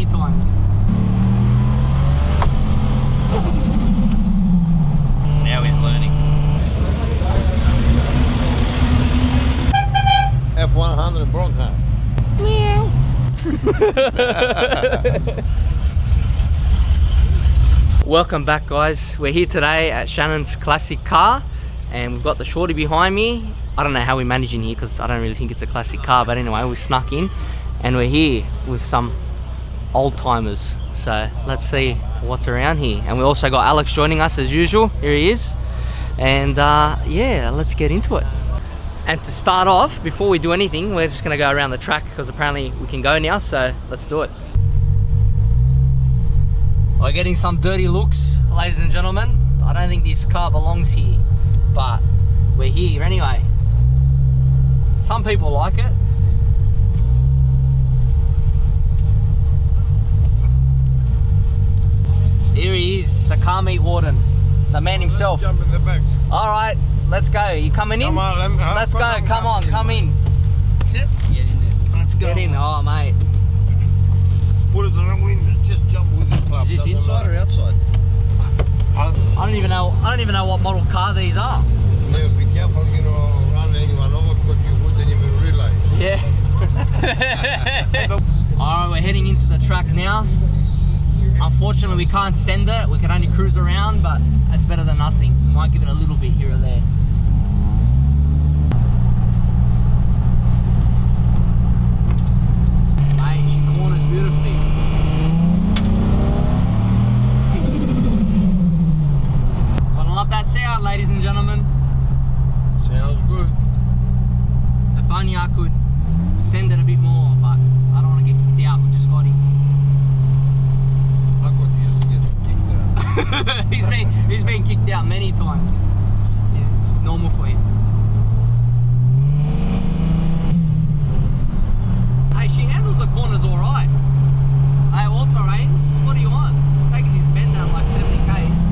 many times. Now he's learning. F100 Bronco. Meow. Welcome back, guys. We're here today at Shannons Classic Car, and we've got the shorty behind me. I don't know how we manage in here because I don't really think it's a classic car, but anyway, we snuck in and we're here with some old timers. So let's see what's around here. And we also got Alex joining us as usual. Here he is. And yeah, let's get into it. And to start off, before we do anything, we're just gonna go around the track because apparently we can go now, so let's do it. We're getting some dirty looks, ladies and gentlemen. I don't think this car belongs here, but we're here anyway. Some people like it. Here he is, the car meet warden, the man himself. Jump in the back. All right, let's go. You coming in? Come on, let's go. Come on, come in. That's it. Get in there. Let's go. Get in. Oh, mate. Put it on the window. Just jump with the club. Is this inside or outside? I don't even know what model car these are. Yeah, be careful, you know, run anyone over because you wouldn't even realize. Yeah. Alright, we're heading into the track now. Unfortunately, we can't send it. We can only cruise around, but it's better than nothing. We might give it a little bit here or there. Mate, she corners beautifully. Gotta love that sound, ladies and gentlemen. Sounds good. If only I could send it a bit more, but I don't want to get kicked out. We just got him. I got used to getting kicked out. he's been kicked out many times. It's normal for him. Hey, she handles the corners all right. Hey, all terrains. What do you want? I'm taking this bend down like 70 k's.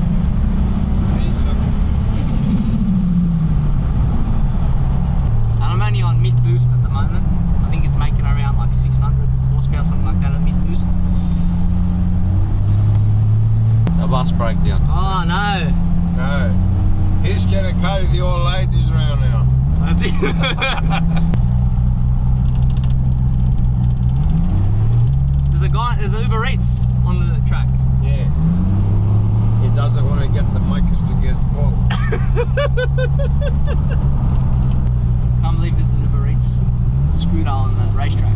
And I'm only on mid boost at the moment. I think it's making around like 600 horsepower, something like that at mid boost. A bus breakdown. Oh no. No. He's gonna carry the old ladies around now. That's it. There's an Uber Eats on the track. Yeah. He doesn't want to get the makers to get called. Can't believe there's an Uber Eats scooter on the racetrack.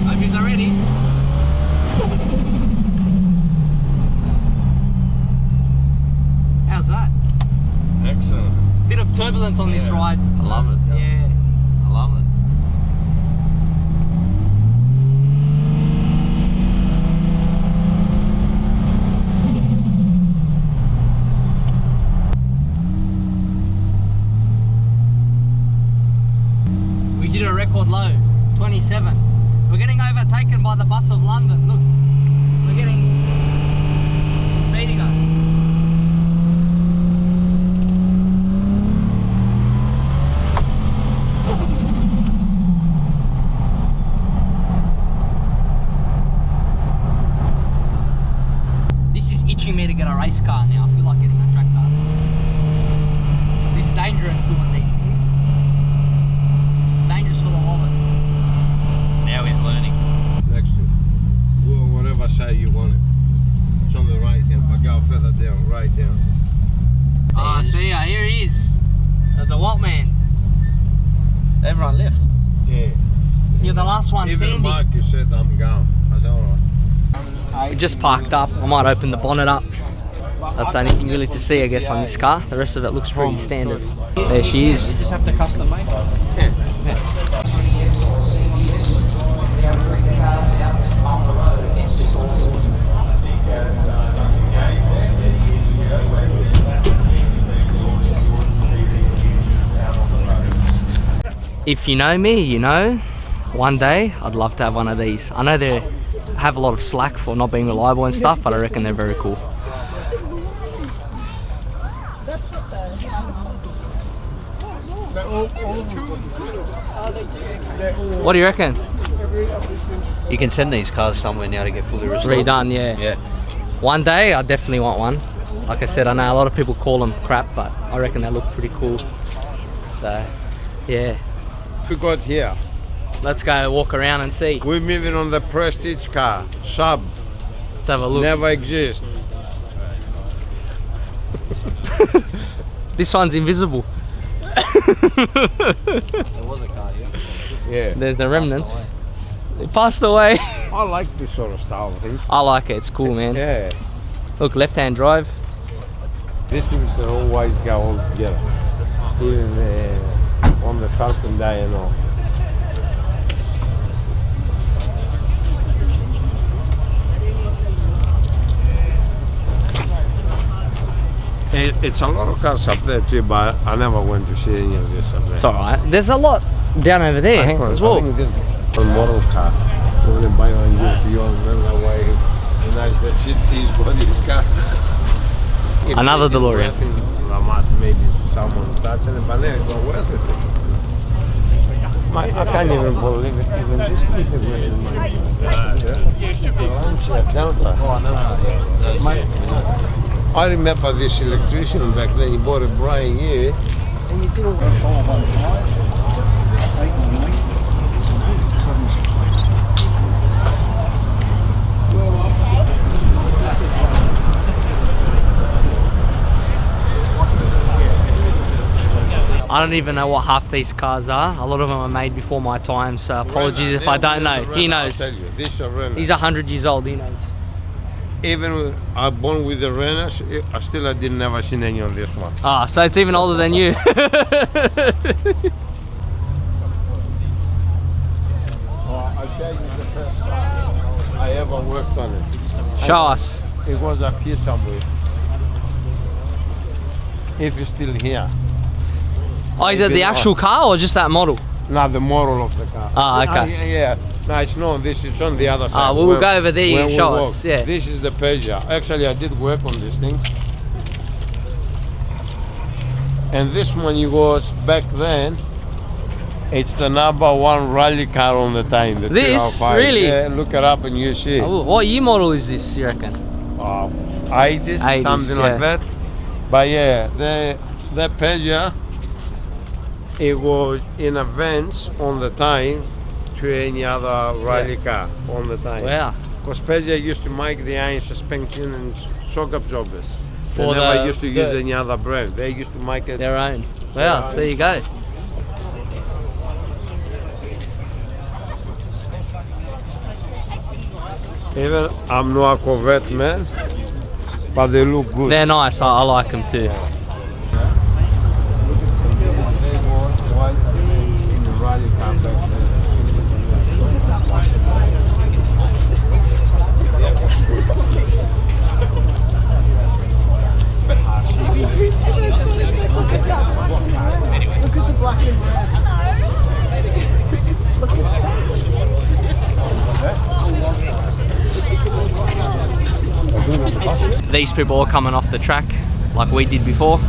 Hope you're ready. How's that? Excellent. Bit of turbulence on this ride. I love it. Yeah. I love it. We hit a record low, 27. We're getting overtaken by the bus of London. Look, we're beating us. This is itching me to get a race car now. I feel like getting a track car. This is dangerous doing these things. Dangerous for the wallet. Now he's learning. Next to whatever side you want it. It's on the right hand, but go further down, right down. Ah, I see ya. Here he is. The Walkman. Everyone left. Yeah. You're the last one Even standing. Marcus said I'm gone. I said alright. We just parked up. I might open the bonnet up. That's the only thing really to see, I guess, on this car. The rest of it looks pretty standard. There she is. You just have to custom make it. If you know me, you know, one day I'd love to have one of these. I know they're have a lot of slack for not being reliable and stuff, but I reckon they're very cool. What do you reckon? You can send these cars somewhere now to get fully restored. Redone, yeah. Yeah. One day, I definitely want one. Like I said, I know a lot of people call them crap, but I reckon they look pretty cool. So, yeah. We got here. Let's go walk around and see. We're moving on the prestige car, sub, Let's have a look. never exist. This one's invisible. There was a car, Yeah. There's the remnants. It passed away. I like this sort of style thing. I like it. It's cool, man. Yeah. Look, left-hand drive. These things will always go all together. Even on the Falcon Day and all. It's a lot of cars up there too, but I never went to see any of this up there. It's alright. There's a lot down over there Hang on, as well. I think this is a model car. So when they buy one, you remember that way. And that's the shit he's got his car. If Another they did DeLorean. worth it, I must maybe someone touching it, but then it's not worth it. I can't even believe it. Even this is a great money. Delta. I remember this electrician back then. He bought a brand new. And you didn't go 519. I don't even know what half these cars are. A lot of them are made before my time, so apologies if I don't know. He knows. This is a Renault. He's 100 years old, he knows. Even I born with the Renault, I didn't never seen any on this one. Ah, so it's even older than you. I tell you the first time I ever worked on it. Show us. It was up here somewhere. If you're still here. Oh, is it the actual car or just that model? Not the model of the car. Ah, okay. Yeah. No, it's not. This is on the other side. Ah, we'll go over there, you when we show walk. us. Yeah. This is the Peugeot. Actually, I did work on these things. And this one, you goes back then. It's the #1 rally car on the time. The This? 205. Really? Yeah, look it up and you see. Oh, what year model is this, you reckon? 80s, 80s, something yeah. like that. But yeah, the Peugeot, it was in advance on the time to any other rally car on the time. Wow. Because Peugeot used to make the iron suspension and shock absorbers. They For never the used to use any other brand. They used to make it. Their own. Wow, there you go. Even I'm not a Corvette man, but they look good. They're nice, I like them too. Look at the black and red. Look at that. These people are coming off the track like we did before.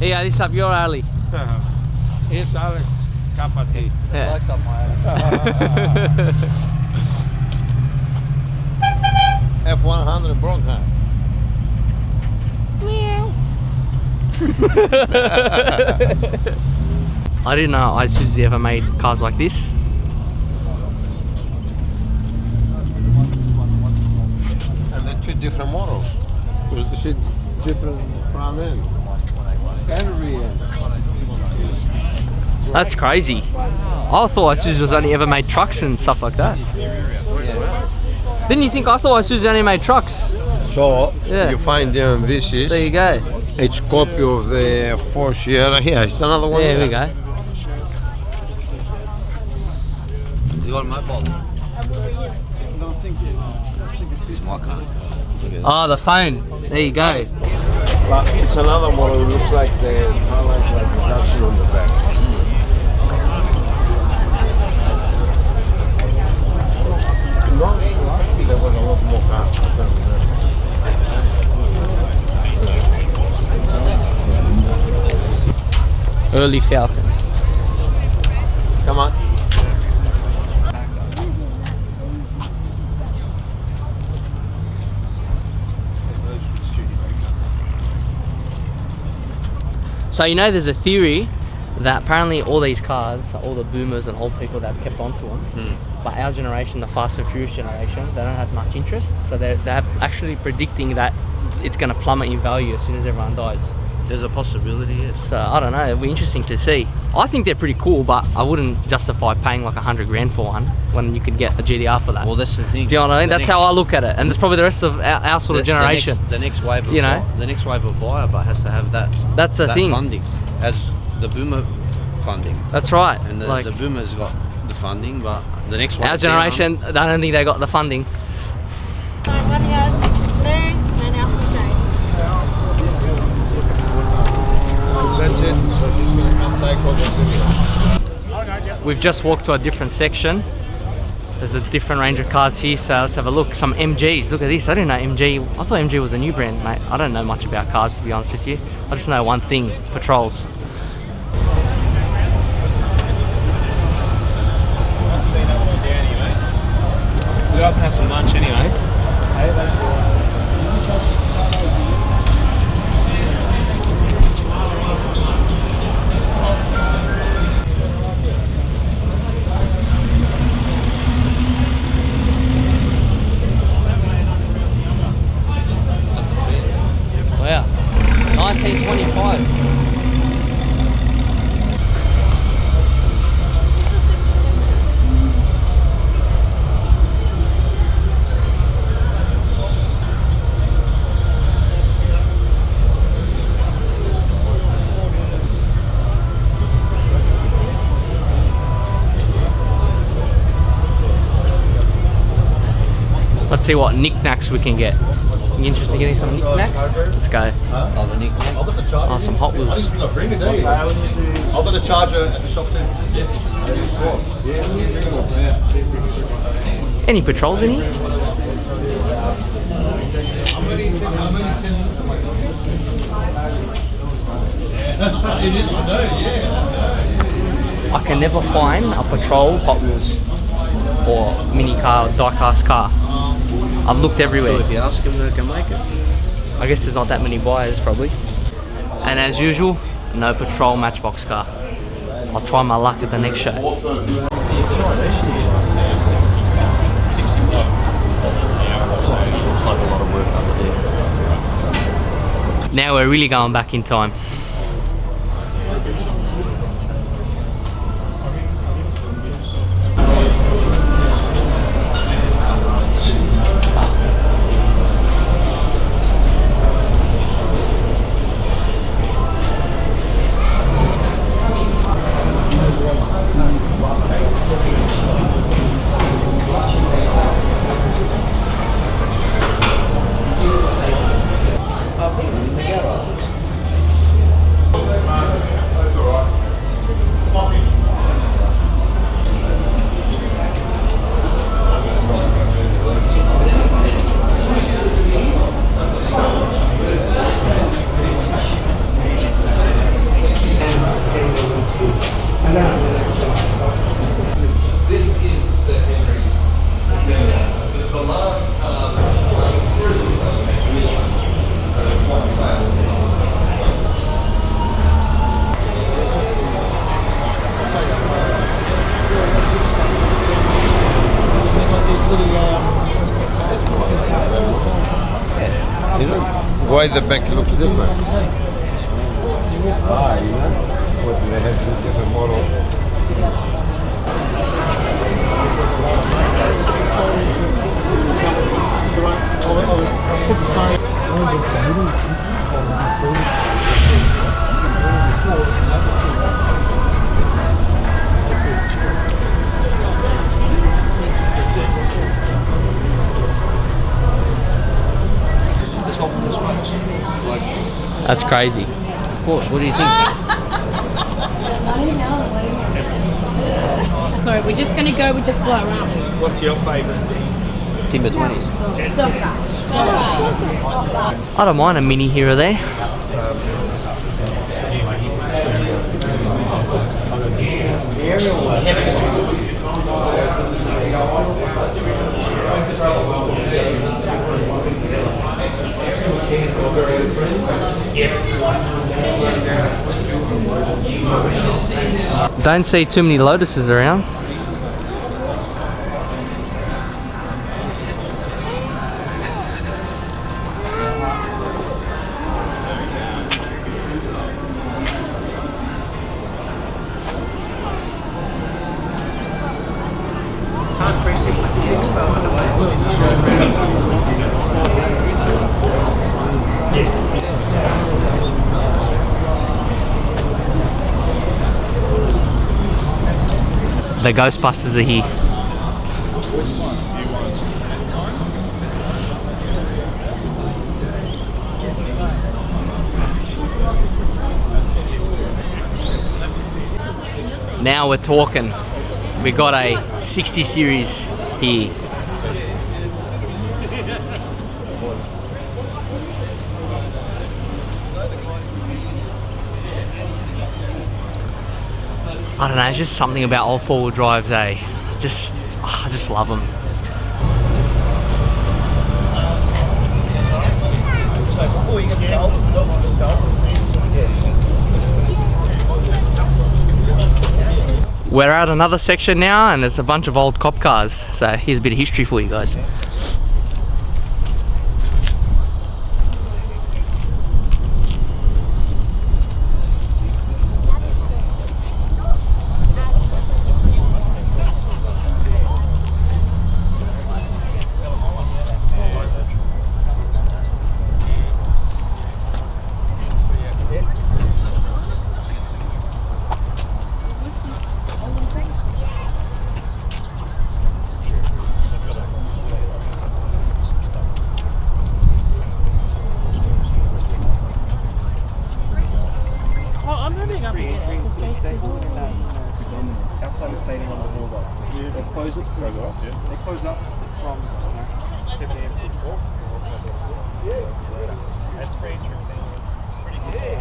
Yeah, this up your alley. It's Alex cup of tea. Yeah. Likes up my alley. F100 Bronco. I didn't know Isuzu ever made cars like this. And they're two different models. Because they see different front end and rear end. That's crazy. I thought Isuzu was only ever made trucks and stuff like that. Didn't you think I thought Isuzu only made trucks? So Yeah. you find them. This is There you go. it's copy of the 4 Sierra. Here, it's another one. There we here. go. You got a mobile? It's my car. Look at that. Oh, the phone. There you go. But it's another model. It looks like the highlight like reduction on the back. No, there was a lot more cars. Early Falcon. Come on. So you know, there's a theory that apparently all these cars, all the boomers and old people that have kept onto them, but our generation, the Fast and Furious generation, they don't have much interest. So they're actually predicting that it's going to plummet in value as soon as everyone dies. There's a possibility, yes. So I don't know, it'll be interesting to see. I think they're pretty cool, but I wouldn't justify paying like 100 grand for one when you could get a GDR for that. Well, that's the thing. Do you know what I mean? That's how I look at it, and that's probably the rest of our sort of generation. The next wave of You know? the next wave of buyer, but has to have that. That's the that thing. funding as the boomer funding, That's right. and the, Like the boomers got the funding, but the next wave our generation, I don't think they got the funding. That's it. So she's going to come take over the video. We've just walked to a different section. There's a different range of cars here, so let's have a look. Some MGs. Look at this. I didn't know MG. I thought MG was a new brand, mate. I don't know much about cars, to be honest with you. I just know one thing: Patrols. We got to have some lunch anyway. Wow. 1925. Let's see what knickknacks we can get. You interested in getting some knickknacks? Let's go. Oh, the nickname. Oh, some Hot Wheels. I've got a charger at the shop too. Any Patrols in here? I can never find a Patrol Hot Wheels or mini car, die-cast car. I've looked everywhere. So if you ask them, they can make it. I guess there's not that many buyers probably. And as usual, no Patrol Matchbox car. I'll try my luck at the next show. Now we're really going back in time. This is Sir Henry's Xenia. The last car Why the back looks different? Ah, you know? What, they have this different model. That's crazy. Of course, what do you think? Sorry, we're just going to go with the flow, aren't we? What's your favourite? Timber 20s. I don't mind a mini here or there. Don't see too many Lotuses around. The Ghostbusters are here. Now we're talking. We got a 60 series here. I don't know, it's just something about old four-wheel drives, eh? I just love them. We're at another section now, and there's a bunch of old cop cars. So here's a bit of history for you guys. Outside the stadium on the boardwalk. They close it. They close up. It's from 7 a.m. to 4. Yes. That's free entry thing. It's pretty good.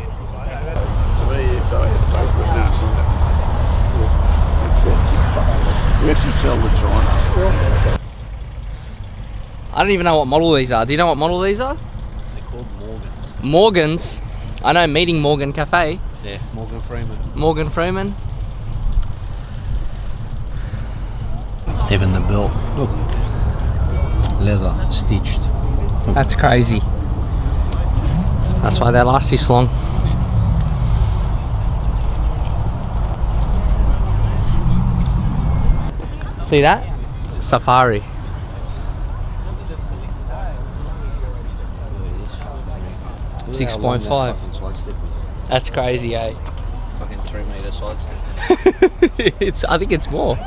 We actually sell the China. I don't even know what model these are. Do you know what model these are? They're called Morgans. Morgans. I know Meeting Morgan Cafe. Yeah, Morgan Freeman. Morgan Freeman. Even the belt. Look. Leather, stitched. That's crazy. That's why they last this long. See that? Safari. Look how long that 6.5. fucking side slip is. That's crazy, eh? Fucking 3 metre side slip. I think it's more.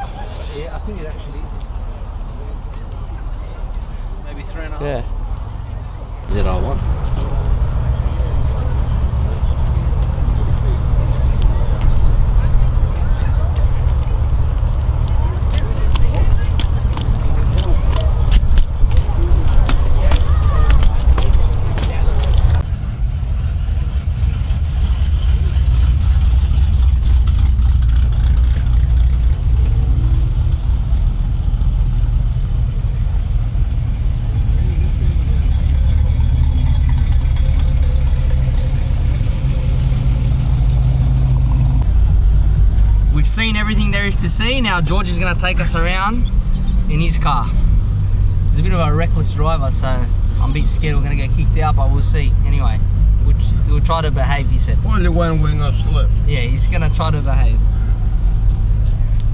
Yeah, I think it actually is. Maybe 3.5. Yeah. ZR1. Seen everything there is to see. Now George is going to take us around in his car. He's a bit of a reckless driver, so I'm a bit scared we're going to get kicked out, but we'll see. Anyway, we'll try to behave, he said. Only when we're not asleep. Yeah, he's going to try to behave.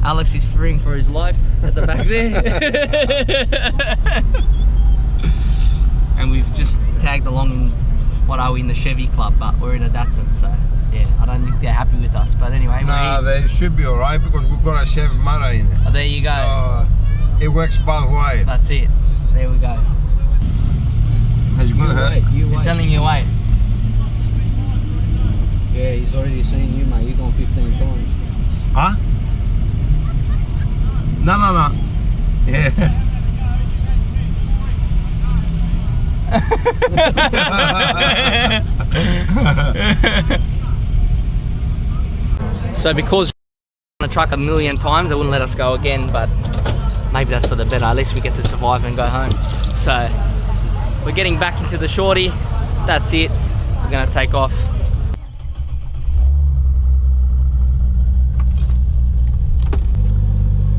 Alex is fearing for his life at the back there. And we've just tagged along in, what are we, in the Chevy Club, but we're in a Datsun, so yeah, I don't think they're happy with us, but anyway. Nah, they should be alright because we've got a Chevy motor in it. Oh, there you go. It works both ways. That's it. There we go. Has you got to hurt? He's telling you wait. Yeah, he's already seen you, mate. You've gone 15 times. Huh? No. Yeah. So because on the truck a million times, they wouldn't let us go again, but maybe that's for the better. At least we get to survive and go home. So we're getting back into the shorty. That's it. We're gonna take off.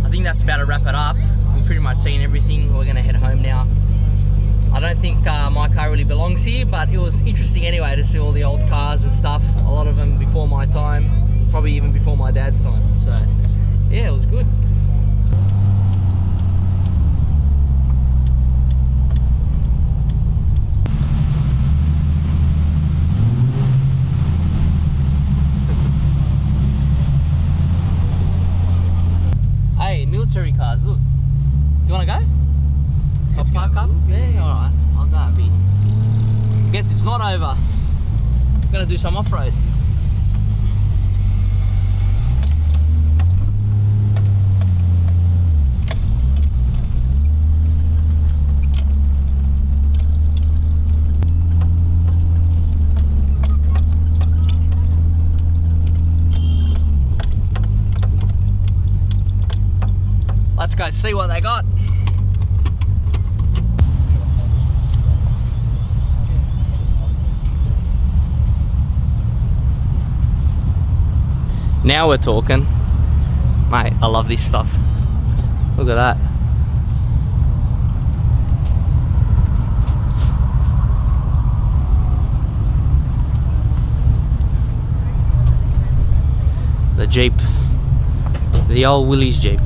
I think that's about to wrap it up. We've pretty much seen everything. We're gonna head home now. I don't think my car really belongs here, but it was interesting anyway to see all the old cars and stuff. A lot of them before my time, probably even before my dad's time. So yeah, it was good. Hey, military cars, look. Do you want to go? I'll park up? Yeah, alright. I'll go up here. Guess it's not over. I'm gonna do some off-road. Let's go see what they got. Now we're talking. Mate, I love this stuff. Look at that. The Jeep. The old Willys Jeep.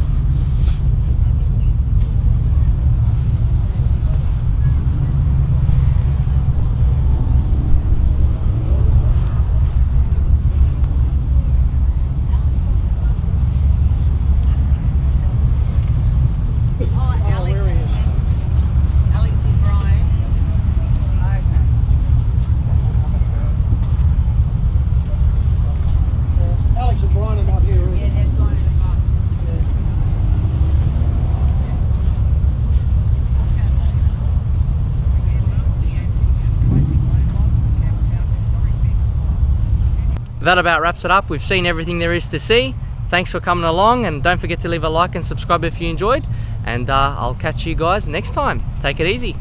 That about wraps it up. We've seen everything there is to see. Thanks for coming along, and don't forget to leave a like and subscribe if you enjoyed, and I'll catch you guys next time. Take it easy.